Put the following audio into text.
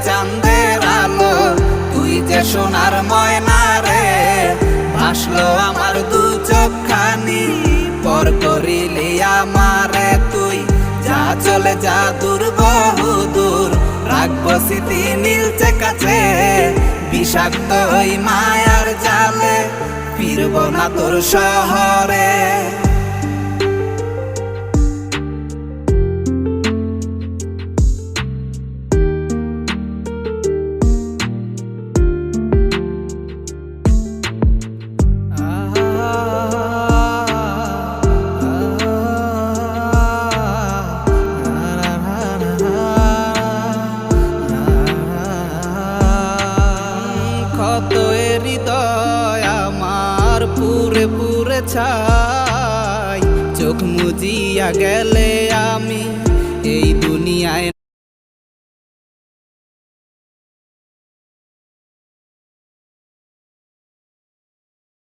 চাঁদের আলো, তুই যে সোনার ময়না রে। ভাসলো আমার দু চোখখানি, পর করিলি আমারে তুই। যা চলে যা দূর বহু দূর, রাখবো স্মৃতি নীলচে কাছে। বিষাক্ত ওই মায়ার জালে, ফিরব না তোর শহরে। কত হৃদয় আমার পুরে পুরে ছাই, চোখ মুজিয়া গেলে আমি